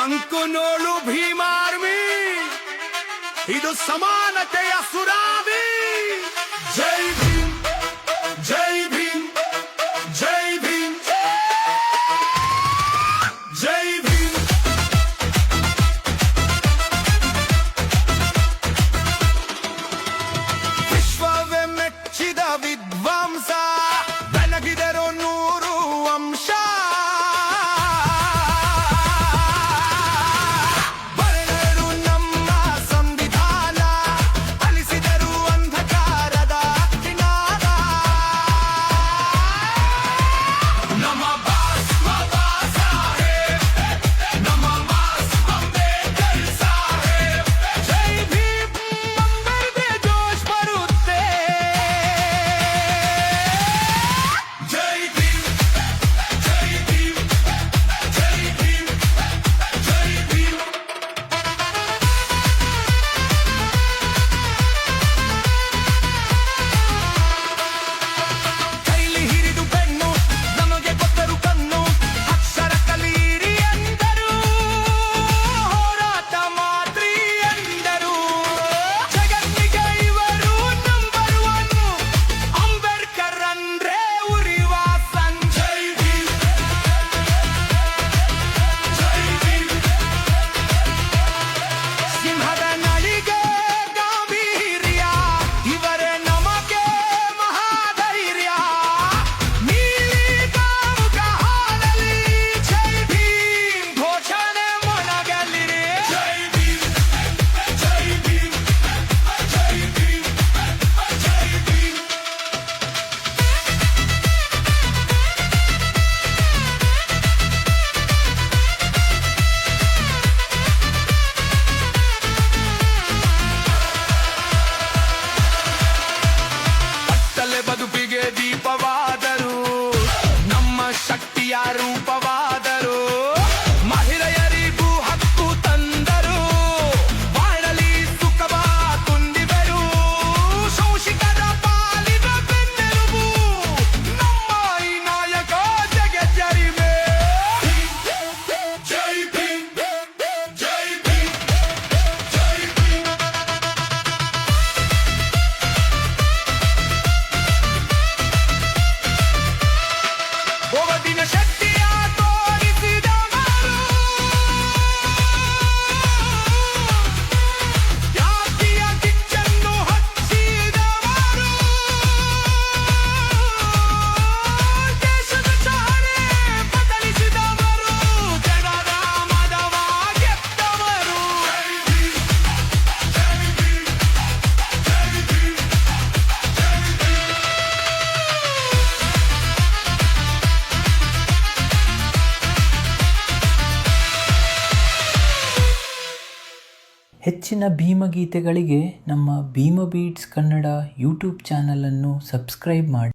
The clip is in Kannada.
ಅಂಕುನೋಳು ಭೀಮಾರ್ಮಿ, ಇದು ಸಮಾನತೆಯ ಸುರಾವಿ. ಜೈ ಭೀಮ್, ಜೈ ಭೀಮ್, ಜೈ ಭೀಮ್, ಜೈ ಭೀಮ್. ವಿಶ್ವವೇ ಮೆಚ್ಚಿದ ವಿದ್ವಾಂಸ, ಬೆಳಗಿದರು 100 ಅಂಶ. ಬರೆದರು ನಮ್ಮ ಸಂವಿಧಾನ, ಅಲಿಸಿದರು ಅಂಧಕಾರದ ಕಿನಾರ. ನಮ್ಮ ಬಾಸ್ ಬಾಬಾ ಸಾಹೇಬ್, ನಮ್ಮ ಬಾಸ್ ಅಂಬೇಡ್ಕರ್ ಸಾಹೇಬ್. ಜೈ ಭೀಮ್ ಅಂಬರ್ದೆ ಜೋಶ್ ಬರುತ್ತೆ. ಜೈ ಭೀಮ್, ಜೈ ಭೀಮ್, ಜೈ ಭೀಮ್, ಜೈ ಭೀಮ್. ಕೈಲಿ ಹಿರಿದು ಬೆನ್ನು, ನಮಗೆ ಕೊಟ್ಟರು ಕಣ್ಣು, ಅಕ್ಷರ ಕಲೀರಿ ಎಂದರು, ಹೋರಾಟ ಮಾತ್ರಿ ಎಂದರು. ಜಗತ್ತಿಗೆ ಇವರು ನಂಬರ್ 1, ಅಂಬೇಡ್ಕರ್ ಅಂದ್ರೆ ಉರಿವ ಸನ್. ಜೈ ಭೀಮ್, ಜೈ ಭೀಮ್. ಸಿಂಹದ ನಳಿಗೆ ಗಾಂಭೀರ್ಯ, ಇವರೇ ನಮಗೆ ಮಹಾಧೈರ್ಯ. ನೀಲಿ ಕಾಮುಕ ಹಾಡಲಿ, ಜೈ ಭೀಮ್ ಘೋಷಣೆ ಮೊಳಗಲಿರಿ. ಜೈ ಭೀಮ್, ಜೈ ಭೀಮ್, ಜೈ ಭೀಮ್, ಜೈ ಭೀಮ್. ಕತ್ತಲೆ ಬದುಕಿಗೆ ದೀಪವಾದರು, ನಮ್ಮ ಶಕ್ತಿಯ ರೂಪವಾದರು. ಮಹಿಳೆಯರಿಗೂ ಹಕ್ಕು ತಂದರು, ಬಾಳಲಿ ಸುಖವ ತುಂಬಿದರು. ಶೋಷಿತರ ಪಾಲಿನ ಬೆನ್ನೆಲುಬು, ನಮ್ಮ ಈ ನಾಯಕ ಜಗಜ್ಜರಿಮೆ. ಜೈ ಭೀಮ್, ಜೈ ಭೀಮ್, ಜೈ ಭೀಮ್. ಒಗಟಿನ ಶಕ್ತಿಯ ತೋರಿಸಿದವರು, ಜಾತಿಯ ಕಿಚ್ಚನ್ನು ಹಚ್ಚಿದವರು. ದೇಶದ ಚಹರೆ ಬದಲಿಸಿದವರು, ಜನರ ಮದವ ಗೆದ್ದವರು. ಜೈ ಭೀಮ್, ಜೈ ಭೀಮ್, ಜೈ ಭೀಮ್, ಜೈ ಭೀಮ್. ಹೆಚ್ಚಿನ ಭೀಮಗೀತೆಗಳಿಗೆ ನಮ್ಮ ಭೀಮ ಬೀಟ್ಸ್ ಕನ್ನಡ ಯೂಟ್ಯೂಬ್ ಚಾನಲನ್ನು ಸಬ್ಸ್ಕ್ರೈಬ್ ಮಾಡಿ.